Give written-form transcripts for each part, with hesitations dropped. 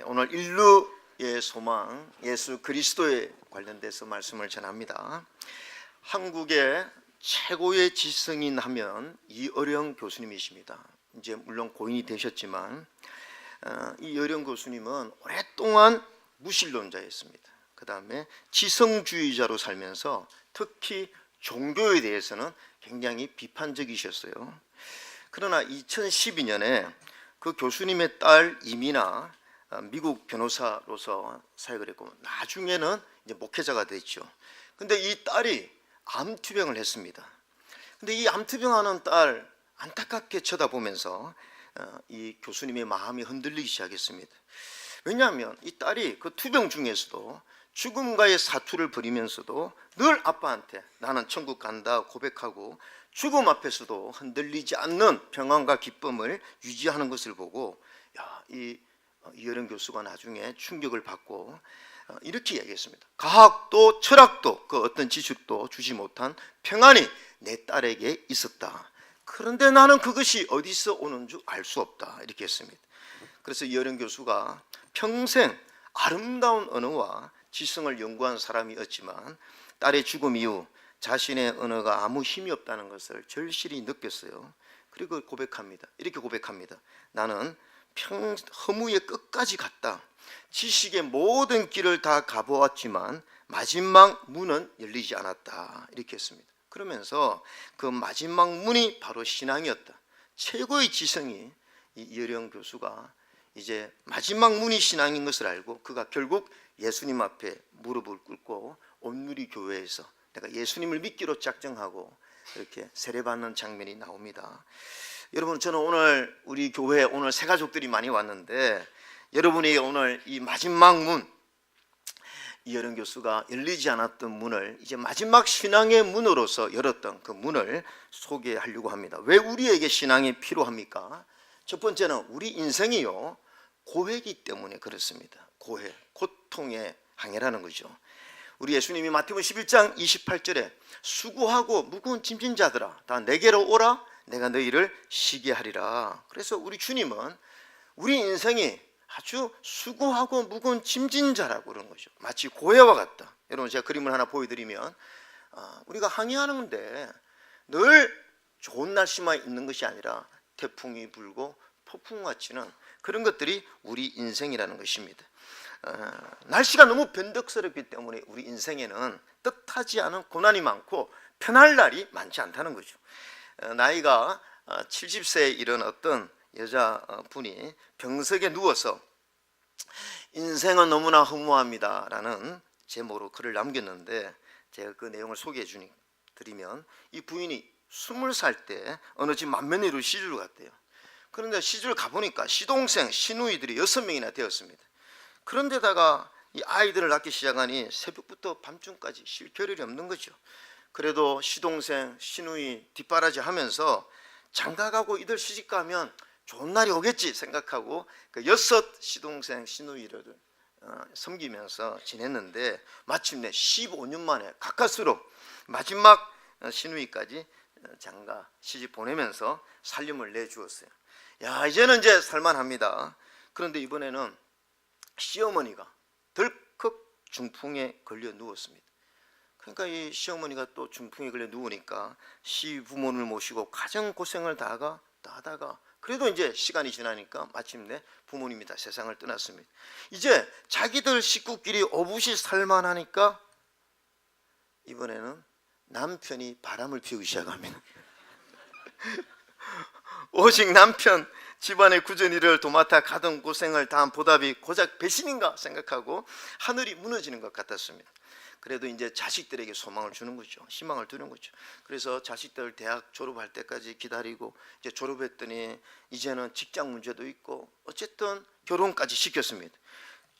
오늘 인류의 소망 예수 그리스도에 관련돼서 말씀을 전합니다. 한국의 최고의 지성인 하면 이어령 교수님이십니다. 이제 물론 고인이 되셨지만 이어령 교수님은 오랫동안 무신론자였습니다. 그 다음에 지성주의자로 살면서 특히 종교에 대해서는 굉장히 비판적이셨어요. 그러나 2012년에 그 교수님의 딸 이미나 미국 변호사로서 사역을 했고 나중에는 이제 목회자가 됐죠. 근데 이 딸이 암투병을 했습니다. 근데 이 암투병하는 딸 안타깝게 쳐다보면서 이 교수님의 마음이 흔들리기 시작했습니다. 왜냐하면 이 딸이 그 투병 중에서도 죽음과의 사투를 벌이면서도 늘 아빠한테 나는 천국 간다 고백하고 죽음 앞에서도 흔들리지 않는 평안과 기쁨을 유지하는 것을 보고 이어령 교수가 나중에 충격을 받고 이렇게 얘기했습니다. 과학도 철학도 그 어떤 지식도 주지 못한 평안이 내 딸에게 있었다. 그런데 나는 그것이 어디서 오는 줄 알 수 없다. 이렇게 했습니다. 그래서 이어령 교수가 평생 아름다운 언어와 지성을 연구한 사람이었지만 딸의 죽음 이후 자신의 언어가 아무 힘이 없다는 것을 절실히 느꼈어요. 그리고 고백합니다. 이렇게 고백합니다. 나는 허무의 끝까지 갔다. 지식의 모든 길을 다 가보았지만 마지막 문은 열리지 않았다. 이렇게 했습니다. 그러면서 그 마지막 문이 바로 신앙이었다. 최고의 지성이 이어령 교수가 이제 마지막 문이 신앙인 것을 알고 그가 결국 예수님 앞에 무릎을 꿇고 온누리 교회에서 내가 예수님을 믿기로 작정하고 이렇게 세례받는 장면이 나옵니다. 여러분, 저는 오늘 우리 교회에 오늘 새 가족들이 많이 왔는데 여러분이 오늘 이 마지막 문, 이어령 교수가 열리지 않았던 문을 이제 마지막 신앙의 문으로서 열었던 그 문을 소개하려고 합니다. 왜 우리에게 신앙이 필요합니까? 첫 번째는 우리 인생이요 고해이기 때문에 그렇습니다. 고해, 고통의 항해라는 거죠. 우리 예수님이 마태복음 11장 28절에 수고하고 무거운 짐진 자들아 다 내게로 오라 내가 너희를 쉬게 하리라. 그래서 우리 주님은 우리 인생이 아주 수고하고 무거운 짐진 자라고 그러는 거죠. 마치 고해와 같다. 여러분, 제가 그림을 하나 보여드리면 우리가 항해하는데 늘 좋은 날씨만 있는 것이 아니라 태풍이 불고 폭풍과 치는 그런 것들이 우리 인생이라는 것입니다. 날씨가 너무 변덕스럽기 때문에 우리 인생에는 뜻하지 않은 고난이 많고 편할 날이 많지 않다는 거죠. 나이가 70세에 이른 어떤 여자분이 병석에 누워서 인생은 너무나 허무합니다 라는 제목으로 글을 남겼는데 제가 그 내용을 소개해 드리면 이 부인이 20살 때 어느 집 맏며느리로 시집을 갔대요. 그런데 시집을 가보니까 시동생, 시누이들이 6명이나 되었습니다. 그런데다가 이 아이들을 낳기 시작하니 새벽부터 밤중까지 쉴 겨를이 없는 거죠. 그래도 시동생, 시누이 뒷바라지 하면서 장가가고 이들 시집가면 좋은 날이 오겠지 생각하고 그 6 시동생, 시누이를 섬기면서 지냈는데 마침내 15년 만에 가까스로 마지막 시누이까지 장가 시집 보내면서 살림을 내주었어요. 이제는 이제 살만합니다. 그런데 이번에는 시어머니가 덜컥 중풍에 걸려 누웠습니다. 그러니까 이 시어머니가 또 중풍에 걸려 누우니까 시부모를 모시고 가정 고생을 다 하다가 그래도 이제 시간이 지나니까 마침내 부모님이 다 세상을 떠났습니다. 이제 자기들 식구끼리 오붓이 살만하니까 이번에는 남편이 바람을 피우기 시작합니다. 오직 남편 집안의 굳은 일을 도맡아 가던 고생을 다한 보답이 고작 배신인가 생각하고 하늘이 무너지는 것 같았습니다. 그래도 이제 자식들에게 소망을 주는 거죠. 희망을 두는 거죠. 그래서 자식들 대학 졸업할 때까지 기다리고 이제 졸업했더니 이제는 직장 문제도 있고 어쨌든 결혼까지 시켰습니다.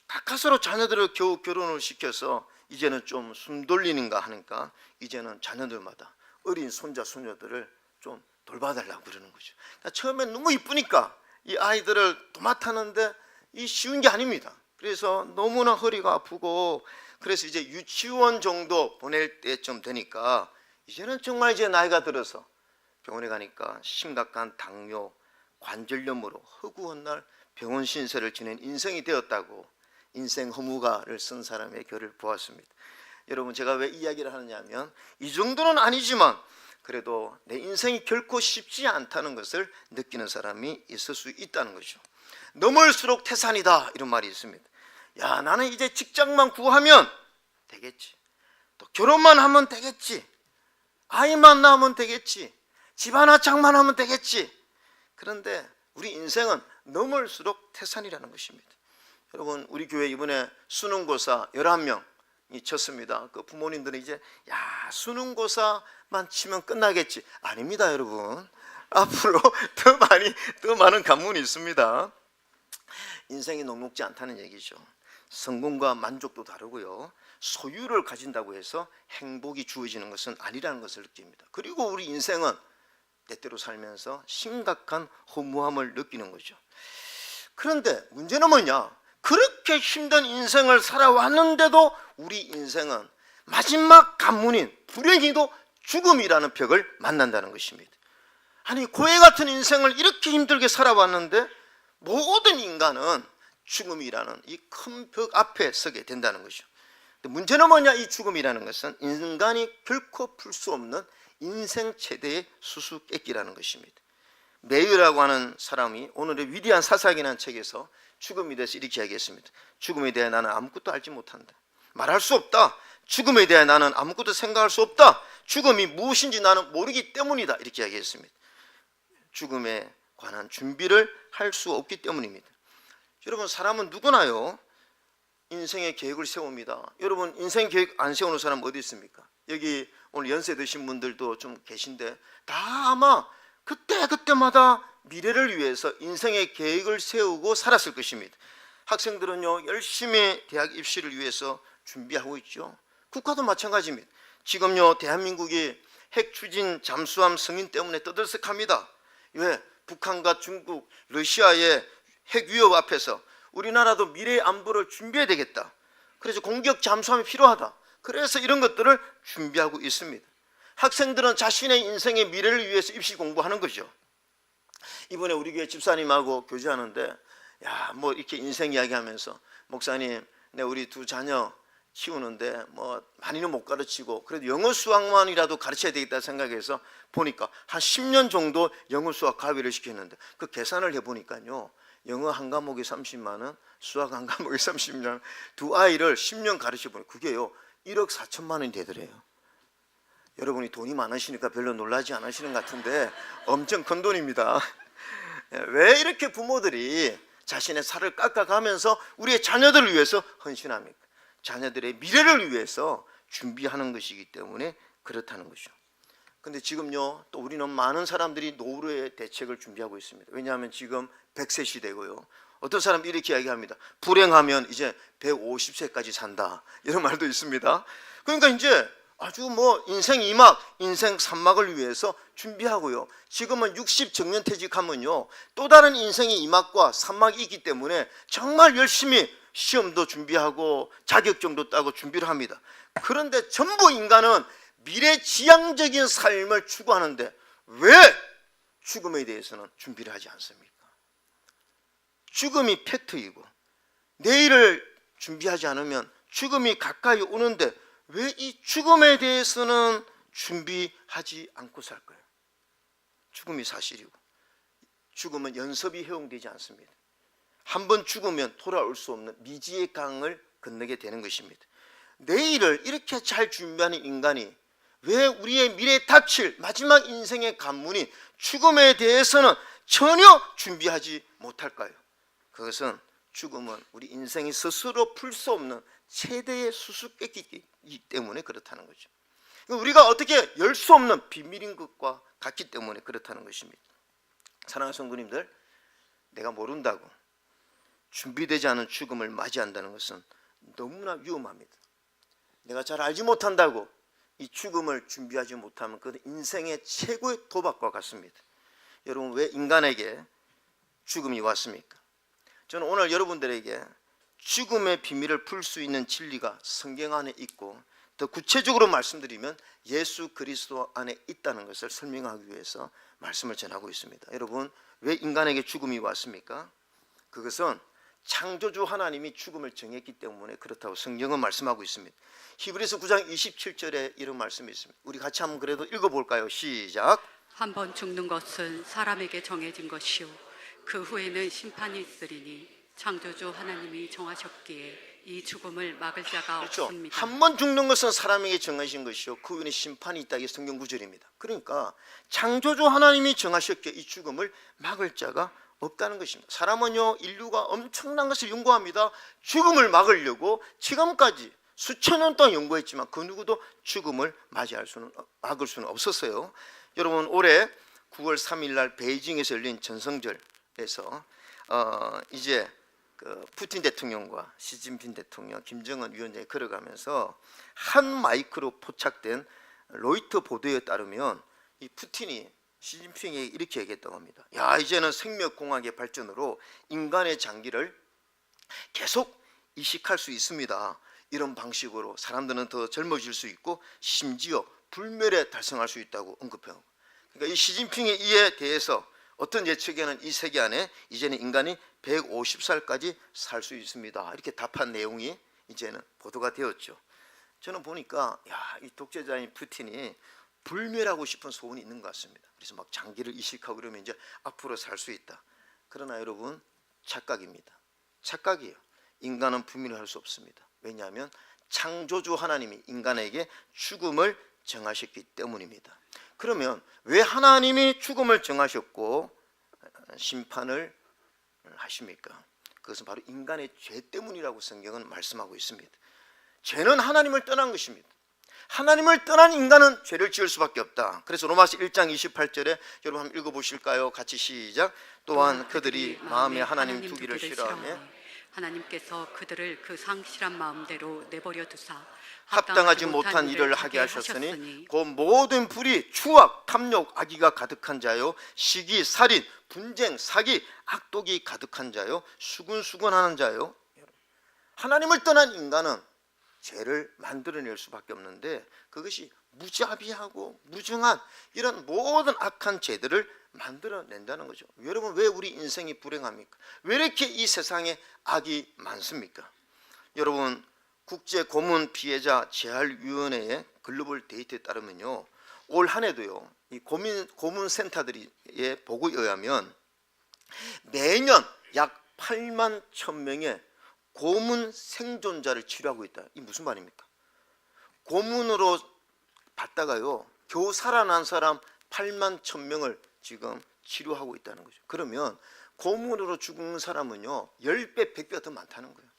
가까스로 자녀들을 겨우 결혼을 시켜서 이제는 좀 숨 돌리는가 하니까 이제는 자녀들마다 어린 손자 손녀들을 좀 돌봐달라고 그러는 거죠. 그러니까 처음엔 너무 이쁘니까 이 아이들을 도맡았는데 이 쉬운 게 아닙니다. 그래서 너무나 허리가 아프고 그래서 이제 유치원 정도 보낼 때쯤 되니까 이제는 정말 이제 나이가 들어서 병원에 가니까 심각한 당뇨, 관절염으로 허구한 날 병원 신세를 지낸 인생이 되었다고 인생 허무가를 쓴 사람의 글을 보았습니다. 여러분, 제가 왜 이야기를 하느냐면 이 정도는 아니지만 그래도 내 인생이 결코 쉽지 않다는 것을 느끼는 사람이 있을 수 있다는 거죠. 넘을수록 태산이다, 이런 말이 있습니다. 야, 나는 이제 직장만 구하면 되겠지, 또 결혼만 하면 되겠지, 아이만 낳으면 되겠지, 집 하나 장만 하면 되겠지. 그런데 우리 인생은 넘을수록 태산이라는 것입니다. 여러분, 우리 교회 이번에 수능고사 11명이 쳤습니다. 그 부모님들은 이제 야, 수능고사만 치면 끝나겠지. 아닙니다, 여러분. 앞으로 더 많은 관문이 있습니다. 인생이 녹록지 않다는 얘기죠. 성공과 만족도 다르고요, 소유를 가진다고 해서 행복이 주어지는 것은 아니라는 것을 느낍니다. 그리고 우리 인생은 때때로 살면서 심각한 허무함을 느끼는 거죠. 그런데 문제는 뭐냐? 그렇게 힘든 인생을 살아왔는데도 우리 인생은 마지막 관문인 불행히도 죽음이라는 벽을 만난다는 것입니다. 아니, 고해 같은 인생을 이렇게 힘들게 살아왔는데 모든 인간은 죽음이라는 이 큰 벽 앞에 서게 된다는 거죠. 근데 문제는 뭐냐? 이 죽음이라는 것은 인간이 결코 풀 수 없는 인생 최대의 수수께끼라는 것입니다. 메이어라고 하는 사람이 오늘의 위대한 사사기라는 책에서 죽음에 대해서 이렇게 이야기했습니다. 죽음에 대해 나는 아무것도 알지 못한다. 말할 수 없다. 죽음에 대해 나는 아무것도 생각할 수 없다. 죽음이 무엇인지 나는 모르기 때문이다. 이렇게 이야기했습니다. 죽음에 관한 준비를 할 수 없기 때문입니다. 여러분, 사람은 누구나요 인생의 계획을 세웁니다. 여러분, 인생 계획 안 세우는 사람 어디 있습니까? 여기 오늘 연세 드신 분들도 좀 계신데 다 아마 그때마다 미래를 위해서 인생의 계획을 세우고 살았을 것입니다. 학생들은요 열심히 대학 입시를 위해서 준비하고 있죠. 국가도 마찬가지입니다. 지금요 대한민국이 핵 추진 잠수함 승인 때문에 떠들썩합니다. 왜? 북한과 중국, 러시아의 핵 위협 앞에서 우리나라도 미래의 안보를 준비해야 되겠다. 그래서 공격 잠수함이 필요하다. 그래서 이런 것들을 준비하고 있습니다. 학생들은 자신의 인생의 미래를 위해서 입시 공부하는 거죠. 이번에 우리 교회 집사님하고 교제하는데 야, 뭐 이렇게 인생 이야기하면서 목사님, 내 우리 두 자녀 키우는데 뭐 많이는 못 가르치고 그래도 영어 수학만이라도 가르쳐야 되겠다 생각해서 보니까 한 10년 정도 영어 수학 가위를 시켰는데 그 계산을 해보니까요 영어 한 과목에 30만 원, 수학 한 과목에 30만 원, 두 아이를 10년 가르쳐 보니 그게요 1억 4천만 원이 되더래요. 여러분이 돈이 많으시니까 별로 놀라지 않으시는 것 같은데 엄청 큰 돈입니다. 왜 이렇게 부모들이 자신의 살을 깎아가면서 우리의 자녀들을 위해서 헌신합니까? 자녀들의 미래를 위해서 준비하는 것이기 때문에 그렇다는 것이죠. 근데 지금요 또 우리는 많은 사람들이 노후의 대책을 준비하고 있습니다. 왜냐하면 지금 100세 시대고요. 어떤 사람들이 이렇게 이야기합니다. 불행하면 이제 150세까지 산다, 이런 말도 있습니다. 그러니까 이제 아주 뭐 인생 2막, 인생 3막을 위해서 준비하고요. 지금은 60 정년퇴직하면요 또 다른 인생의 2막과 3막이 있기 때문에 정말 열심히 시험도 준비하고 자격증도 따고 준비를 합니다. 그런데 전부 인간은 미래지향적인 삶을 추구하는데 왜 죽음에 대해서는 준비를 하지 않습니까? 죽음이 팩트이고 내일을 준비하지 않으면 죽음이 가까이 오는데 왜 이 죽음에 대해서는 준비하지 않고 살까요? 죽음이 사실이고 죽음은 연습이 허용되지 않습니다. 한번 죽으면 돌아올 수 없는 미지의 강을 건너게 되는 것입니다. 내일을 이렇게 잘 준비하는 인간이 왜 우리의 미래에 닥칠 마지막 인생의 관문인 죽음에 대해서는 전혀 준비하지 못할까요? 그것은 죽음은 우리 인생이 스스로 풀 수 없는 최대의 수수께끼이기 때문에 그렇다는 거죠. 우리가 어떻게 열 수 없는 비밀인 것과 같기 때문에 그렇다는 것입니다. 사랑하는 성도님들, 내가 모른다고 준비되지 않은 죽음을 맞이한다는 것은 너무나 위험합니다. 내가 잘 알지 못한다고 이 죽음을 준비하지 못하면 그건 인생의 최고의 도박과 같습니다. 여러분, 왜 인간에게 죽음이 왔습니까? 저는 오늘 여러분들에게 죽음의 비밀을 풀 수 있는 진리가 성경 안에 있고 더 구체적으로 말씀드리면 예수 그리스도 안에 있다는 것을 설명하기 위해서 말씀을 전하고 있습니다. 여러분, 왜 인간에게 죽음이 왔습니까? 그것은 창조주 하나님이 죽음을 정했기 때문에 그렇다고 성경은 말씀하고 있습니다. 히브리서 9장 27절에 이런 말씀이 있습니다. 우리 같이 한번 그래도 읽어볼까요? 시작. 한 번 죽는 것은 사람에게 정해진 것이요 그 후에는 심판이 있으리니 창조주 하나님이 정하셨기에 이 죽음을 막을 자가 그렇죠. 없습니다. 한 번 죽는 것은 사람에게 정하신 것이요 그 후에는 심판이 있다. 이게 성경 구절입니다. 그러니까 창조주 하나님이 정하셨기에 이 죽음을 막을 자가 없다는 것입니다. 사람은요 인류가 엄청난 것을 연구합니다. 죽음을 막으려고 지금까지 수천 년 동안 연구했지만 그 누구도 죽음을 막을 수는 없었어요. 여러분 올해 9월 3일 날 베이징에서 열린 전성절에서 이제 그 푸틴 대통령과 시진핑 대통령, 김정은 위원장이 걸어가면서 한 마이크로 포착된 로이터 보도에 따르면 이 푸틴이 시진핑에게 이렇게 얘기했다고 합니다. 야, 이제는 생명공학의 발전으로 인간의 장기를 계속 이식할 수 있습니다. 이런 방식으로 사람들은 더 젊어질 수 있고 심지어 불멸에 달성할 수 있다고 언급해요. 그러니까 이 시진핑의 이에 대해서 어떤 예측에는 이 세계 안에 이제는 인간이 150살까지 살 수 있습니다. 이렇게 답한 내용이 이제는 보도가 되었죠. 저는 보니까 이 독재자인 푸틴이 불멸하고 싶은 소원이 있는 것 같습니다. 그래서 막 장기를 이식하고 그러면 이제 앞으로 살 수 있다. 그러나 여러분 착각입니다. 착각이에요. 인간은 불멸을 할 수 없습니다. 왜냐하면 창조주 하나님이 인간에게 죽음을 정하셨기 때문입니다. 그러면 왜 하나님이 죽음을 정하셨고 심판을 하십니까? 그것은 바로 인간의 죄 때문이라고 성경은 말씀하고 있습니다. 죄는 하나님을 떠난 것입니다. 하나님을 떠난 인간은 죄를 지을 수밖에 없다. 그래서 로마서 1장 28절에 여러분 한번 읽어보실까요? 같이 시작. 또한 그들이 마음에 하나님 두기를 싫어하며 하나님께서 그들을 그 상실한 마음대로 내버려 두사 합당하지 못한 일을 하게 하셨으니 그 모든 불의, 추악, 탐욕, 악의가 가득한 자요 시기, 살인, 분쟁, 사기, 악독이 가득한 자요 수군수군하는 자요. 하나님을 떠난 인간은 죄를 만들어낼 수밖에 없는데 그것이 무자비하고 무정한 이런 모든 악한 죄들을 만들어낸다는 거죠. 여러분 왜 우리 인생이 불행합니까? 왜 이렇게 이 세상에 악이 많습니까? 여러분 국제 고문 피해자 재활위원회의 글로벌 데이터에 따르면요 올 한 해도요 이 고문 센터들의 보고에 의하면 매년 약 8만 1,000명의 고문 생존자를 치료하고 있다. 이 무슨 말입니까? 고문으로 받다가요 겨우 살아난 사람 8만 1,000명을 지금 치료하고 있다는 거죠. 그러면 고문으로 죽은 사람은요 10배, 100배가 더 많다는 거예요.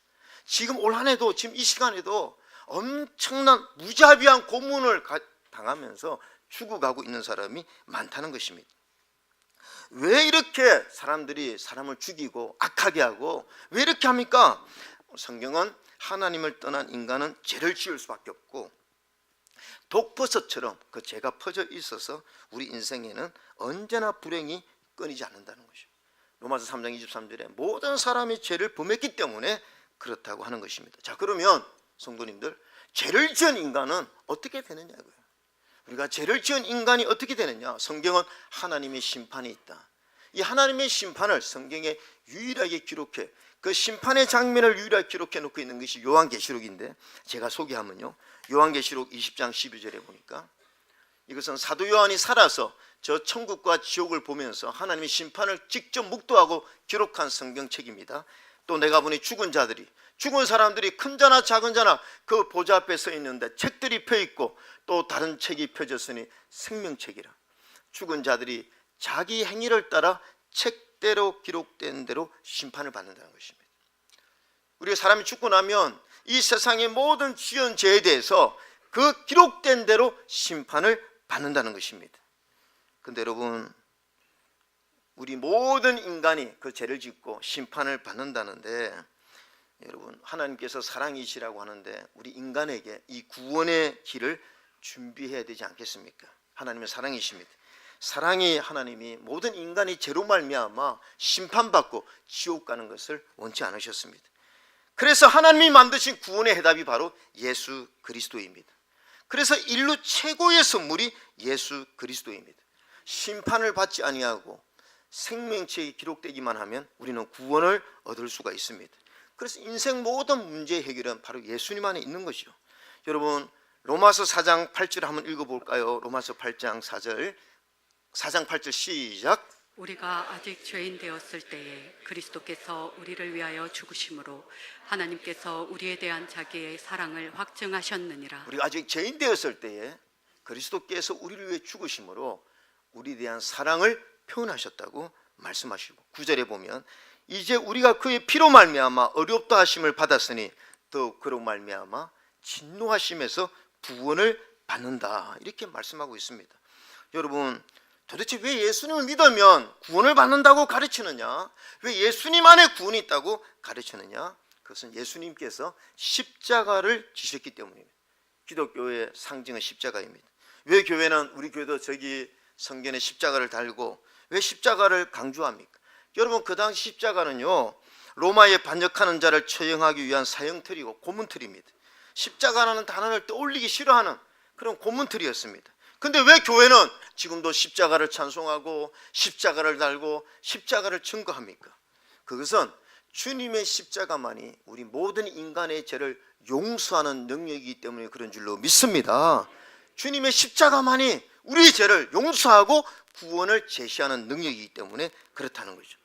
지금 올 한 해도 지금 이 시간에도 엄청난 무자비한 고문을 당하면서 죽어가고 있는 사람이 많다는 것입니다. 왜 이렇게 사람들이 사람을 죽이고 악하게 하고 왜 이렇게 합니까? 성경은 하나님을 떠난 인간은 죄를 지을 수밖에 없고 독버섯처럼 그 죄가 퍼져 있어서 우리 인생에는 언제나 불행이 끊이지 않는다는 것이죠. 로마서 3장 23절에 모든 사람이 죄를 범했기 때문에 그렇다고 하는 것입니다. 자, 그러면 성도님들 죄를 지은 인간은 어떻게 되느냐고요. 우리가 죄를 지은 인간이 어떻게 되느냐? 성경은 하나님의 심판이 있다. 이 하나님의 심판을 성경에 유일하게 기록해 그 심판의 장면을 유일하게 기록해 놓고 있는 것이 요한계시록인데 제가 소개하면요 요한계시록 20장 12절에 보니까 이것은 사도 요한이 살아서 저 천국과 지옥을 보면서 하나님의 심판을 직접 묵도하고 기록한 성경책입니다. 또 내가 보니 죽은 사람들이 큰 자나 작은 자나 그 보좌 앞에 서 있는데 책들이 펴 있고 또 다른 책이 펴졌으니 생명책이라. 죽은 자들이 자기 행위를 따라 책대로 기록된 대로 심판을 받는다는 것입니다. 우리가 사람이 죽고 나면 이 세상의 모든 지은 죄에 대해서 그 기록된 대로 심판을 받는다는 것입니다. 그런데 여러분 우리 모든 인간이 그 죄를 짓고 심판을 받는다는데 여러분 하나님께서 사랑이시라고 하는데 우리 인간에게 이 구원의 길을 준비해야 되지 않겠습니까? 하나님은 사랑이십니다. 사랑이 하나님이 모든 인간이 죄로 말미암아 심판받고 지옥 가는 것을 원치 않으셨습니다. 그래서 하나님이 만드신 구원의 해답이 바로 예수 그리스도입니다. 그래서 인류 최고의 선물이 예수 그리스도입니다. 심판을 받지 아니하고 생명책이 기록되기만 하면 우리는 구원을 얻을 수가 있습니다. 그래서 인생 모든 문제 해결은 바로 예수님 안에 있는 것이죠. 여러분 로마서 4장 8절 한번 읽어볼까요? 로마서 8장 4절 4장 8절 시작. 우리가 아직 죄인 되었을 때에 그리스도께서 우리를 위하여 죽으심으로 하나님께서 우리에 대한 자기의 사랑을 확증하셨느니라. 우리가 아직 죄인 되었을 때에 그리스도께서 우리를 위해 죽으심으로 우리에 대한 사랑을 표현하셨다고 말씀하시고 9절에 보면 이제 우리가 그의 피로 말미암아 어렵다 하심을 받았으니 더 그로 말미암아 진노하심에서 구원을 받는다 이렇게 말씀하고 있습니다. 여러분 도대체 왜 예수님을 믿으면 구원을 받는다고 가르치느냐? 왜 예수님 안에 구원이 있다고 가르치느냐? 그것은 예수님께서 십자가를 지셨기 때문입니다. 기독교의 상징은 십자가입니다. 왜 교회는 우리 교회도 저기 성전에 십자가를 달고 왜 십자가를 강조합니까? 여러분 그 당시 십자가는요 로마에 반역하는 자를 처형하기 위한 사형틀이고 고문틀입니다. 십자가라는 단어를 떠올리기 싫어하는 그런 고문틀이었습니다. 근데 왜 교회는 지금도 십자가를 찬송하고 십자가를 달고 십자가를 증거합니까? 그것은 주님의 십자가만이 우리 모든 인간의 죄를 용서하는 능력이기 때문에 그런 줄로 믿습니다. 주님의 십자가만이 우리의 죄를 용서하고 구원을 제시하는 능력이기 때문에 그렇다는 거죠.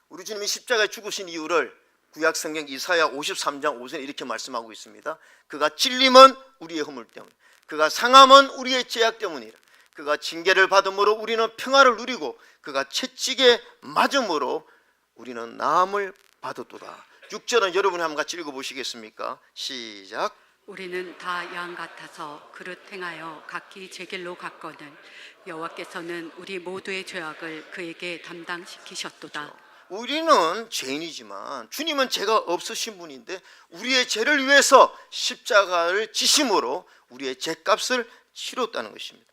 우리 주님이 십자가에 죽으신 이유를 구약성경 이사야 53장 5절에 이렇게 말씀하고 있습니다. 그가 찔림은 우리의 허물 때문에, 그가 상함은 우리의 죄악 때문이라. 그가 징계를 받음으로 우리는 평화를 누리고 그가 채찍에 맞음으로 우리는 나음을 받았도다. 6절은 여러분이 한번 같이 읽어보시겠습니까? 시작. 우리는 다 양 같아서 그릇 행하여 각기 제 길로 갔거늘 여호와께서는 우리 모두의 죄악을 그에게 담당시키셨도다. 우리는 죄인이지만 주님은 죄가 없으신 분인데 우리의 죄를 위해서 십자가를 지심으로 우리의 죄값을 치렀다는 것입니다.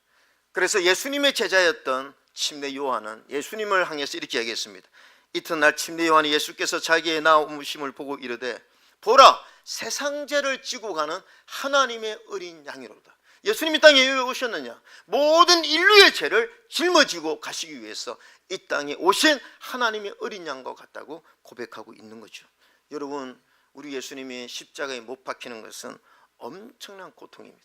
그래서 예수님의 제자였던 침례 요한은 예수님을 향해서 이렇게 얘기했습니다. 이튿날 침례 요한이 예수께서 자기의 나오심을 보고 이르되 보라 세상 죄를 지고 가는 하나님의 어린 양이로다. 예수님이 땅에 왜 오셨느냐? 모든 인류의 죄를 짊어지고 가시기 위해서 이 땅에 오신 하나님의 어린 양과 같다고 고백하고 있는 거죠. 여러분 우리 예수님이 십자가에 못 박히는 것은 엄청난 고통입니다.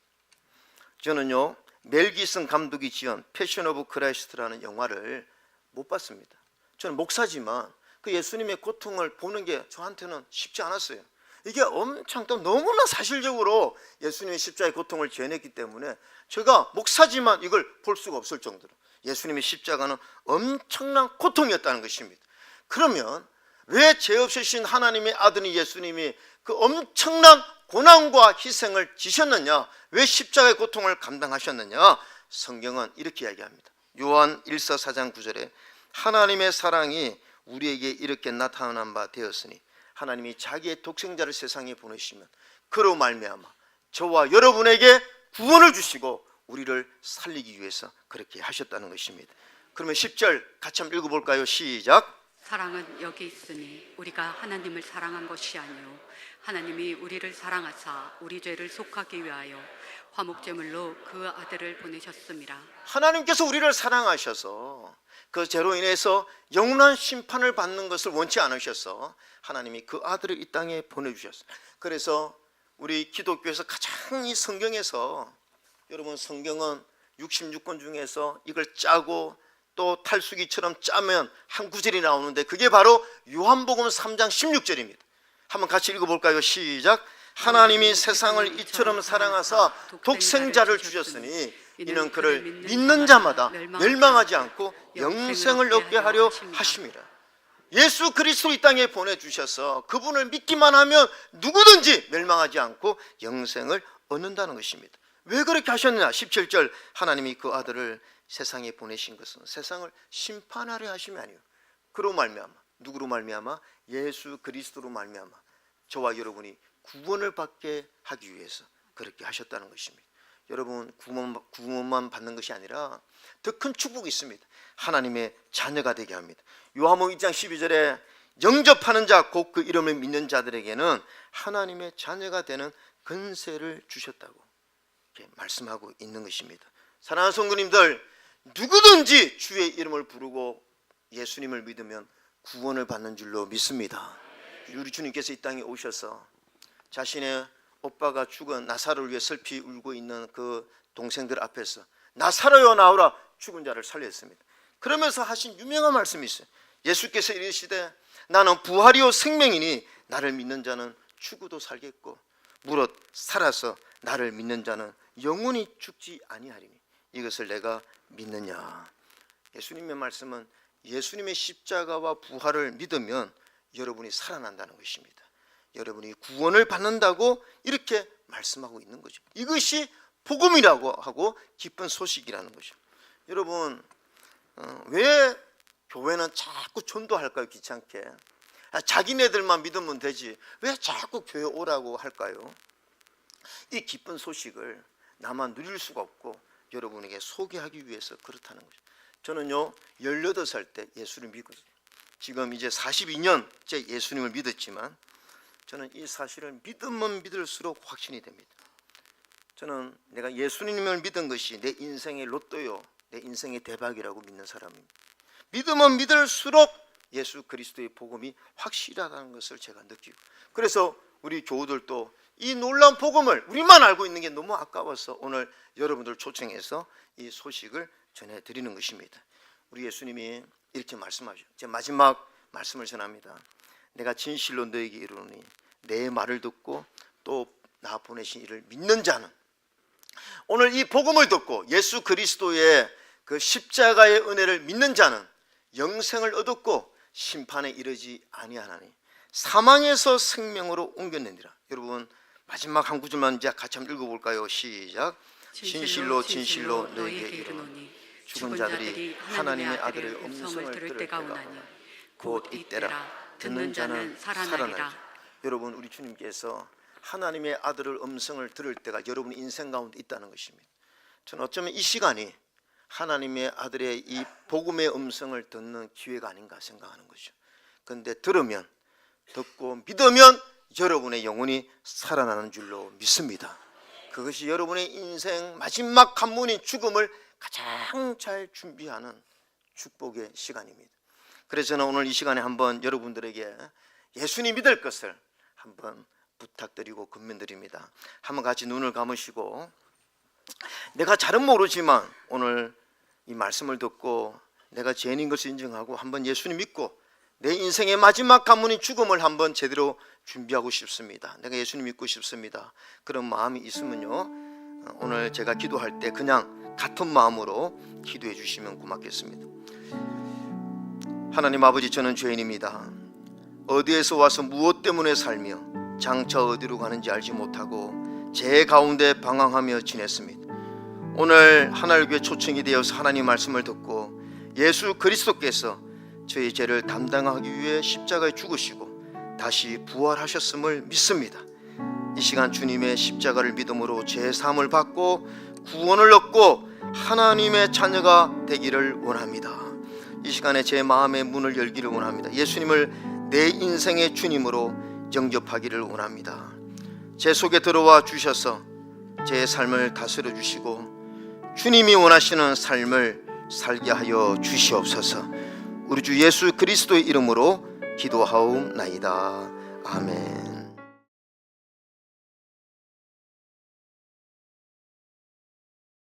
저는요 멜 기슨 감독이 지은 패션 오브 크라이스트라는 영화를 못 봤습니다. 저는 목사지만 그 예수님의 고통을 보는 게 저한테는 쉽지 않았어요. 이게 엄청 또 너무나 사실적으로 예수님의 십자가의 고통을 재현했기 때문에 제가 목사지만 이걸 볼 수가 없을 정도로 예수님의 십자가는 엄청난 고통이었다는 것입니다. 그러면 왜 죄 없으신 하나님의 아들인 예수님이 그 엄청난 고난과 희생을 지셨느냐? 왜 십자가의 고통을 감당하셨느냐? 성경은 이렇게 이야기합니다. 요한 1서 4장 9절에 하나님의 사랑이 우리에게 이렇게 나타난 바 되었으니 하나님이 자기의 독생자를 세상에 보내시면 그로 말미암아 저와 여러분에게 구원을 주시고 우리를 살리기 위해서 그렇게 하셨다는 것입니다. 그러면 10절 같이 한번 읽어볼까요? 시작. 사랑은 여기 있으니 우리가 하나님을 사랑한 것이 아니요 하나님이 우리를 사랑하사 우리 죄를 속하기 위하여 화목제물로 그 아들을 보내셨음이라. 하나님께서 우리를 사랑하셔서 그 죄로 인해서 영원한 심판을 받는 것을 원치 않으셔서 하나님이 그 아들을 이 땅에 보내주셨어요. 그래서 우리 기독교에서 가장 이 성경에서 여러분 성경은 66권 중에서 이걸 짜고 또 탈수기처럼 짜면 한 구절이 나오는데 그게 바로 요한복음 3장 16절입니다. 한번 같이 읽어볼까요? 시작. 하나님이 세상을 이처럼 사랑하사 독생자를 주셨으니 이는 그를 믿는 자마다 멸망하지 않고 영생을 얻게 하려 하심이라. 예수 그리스도 이 땅에 보내주셔서 그분을 믿기만 하면 누구든지 멸망하지 않고 영생을 얻는다는 것입니다. 왜 그렇게 하셨느냐? 17절 하나님이 그 아들을 세상에 보내신 것은 세상을 심판하려 하심이 아니에요. 그로 말미암아 누구로 말미암아? 예수 그리스도로 말미암아 저와 여러분이 구원을 받게 하기 위해서 그렇게 하셨다는 것입니다. 여러분 구원만 받는 것이 아니라 더 큰 축복이 있습니다. 하나님의 자녀가 되게 합니다. 요한복음 2장 12절에 영접하는 자 곧 그 이름을 믿는 자들에게는 하나님의 자녀가 되는 권세를 주셨다고 이렇게 말씀하고 있는 것입니다. 사랑하는 성도님들 누구든지 주의 이름을 부르고 예수님을 믿으면 구원을 받는 줄로 믿습니다. 우리 주님께서 이 땅에 오셔서 자신의 오빠가 죽은 나사로를 위해 슬피 울고 있는 그 동생들 앞에서 나사로여 나오라, 죽은 자를 살렸습니다. 그러면서 하신 유명한 말씀이 있어요. 예수께서 이르시되 나는 부활이요 생명이니 나를 믿는 자는 죽어도 살겠고 무릇 살아서 나를 믿는 자는 영원히 죽지 아니하리니 이것을 내가 믿느냐. 예수님의 말씀은 예수님의 십자가와 부활을 믿으면 여러분이 살아난다는 것입니다. 여러분이 구원을 받는다고 이렇게 말씀하고 있는 거죠. 이것이 복음이라고 하고 기쁜 소식이라는 거죠. 여러분, 왜 교회는 자꾸 전도할까요? 귀찮게. 자기네들만 믿으면 되지 왜 자꾸 교회 오라고 할까요? 이 기쁜 소식을 나만 누릴 수가 없고 여러분에게 소개하기 위해서 그렇다는 거죠. 저는요 18살 때 예수를 믿거든요. 지금 이제 42년째 예수님을 믿었지만 저는 이 사실을 믿으면 믿을수록 확신이 됩니다. 저는 내가 예수님을 믿은 것이 내 인생의 로또요, 내 인생의 대박이라고 믿는 사람입니다. 믿으면 믿을수록 예수 그리스도의 복음이 확실하다는 것을 제가 느끼고, 그래서 우리 교우들도 이 놀라운 복음을 우리만 알고 있는 게 너무 아까워서 오늘 여러분들 초청해서 이 소식을 전해드리는 것입니다. 우리 예수님이 이렇게 말씀하죠. 제 마지막 말씀을 전합니다. 내가 진실로 너에게 이르노니 내 말을 듣고 또 나 보내신 이를 믿는 자는, 오늘 이 복음을 듣고 예수 그리스도의 그 십자가의 은혜를 믿는 자는 영생을 얻었고 심판에 이르지 아니하나니 사망에서 생명으로 옮겼느니라. 여러분 마지막 한 구절만 이제 같이 한번 읽어볼까요? 시작. 진실로 진실로 너에게 이르노니 죽은 자들이 하나님의 아들의 음성을 들을 때가 오나니 곧 이때라. 듣는 자는 살아나리라. 여러분, 우리 주님께서 하나님의 아들의 음성을 들을 때가 여러분 인생 가운데 있다는 것입니다. 저는 어쩌면 이 시간이 하나님의 아들의 이 복음의 음성을 듣는 기회가 아닌가 생각하는 거죠. 그런데 들으면, 듣고 믿으면 여러분의 영혼이 살아나는 줄로 믿습니다. 그것이 여러분의 인생 마지막 관문인 죽음을 가장 잘 준비하는 축복의 시간입니다. 그래서 저는 오늘 이 시간에 한번 여러분들에게 예수님 믿을 것을 한번 부탁드리고 권면드립니다. 한번 같이 눈을 감으시고, 내가 잘은 모르지만 오늘 이 말씀을 듣고 내가 죄인인 것을 인정하고 한번 예수님 믿고 내 인생의 마지막 관문인 죽음을 한번 제대로 준비하고 싶습니다. 내가 예수님 믿고 싶습니다. 그런 마음이 있으면요, 오늘 제가 기도할 때 그냥 같은 마음으로 기도해 주시면 고맙겠습니다. 하나님 아버지, 저는 죄인입니다. 어디에서 와서 무엇 때문에 살며 장차 어디로 가는지 알지 못하고 죄 가운데 방황하며 지냈습니다. 오늘 하늘교회 초청이 되어서 하나님 말씀을 듣고 예수 그리스도께서 저희 죄를 담당하기 위해 십자가에 죽으시고 다시 부활하셨음을 믿습니다. 이 시간 주님의 십자가를 믿음으로 죄 사함을 받고 구원을 얻고 하나님의 자녀가 되기를 원합니다. 이 시간에 제 마음의 문을 열기를 원합니다. 예수님을 내 인생의 주님으로 영접하기를 원합니다. 제 속에 들어와 주셔서 제 삶을 다스려 주시고 주님이 원하시는 삶을 살게 하여 주시옵소서. 우리 주 예수 그리스도의 이름으로 기도하옵나이다. 아멘.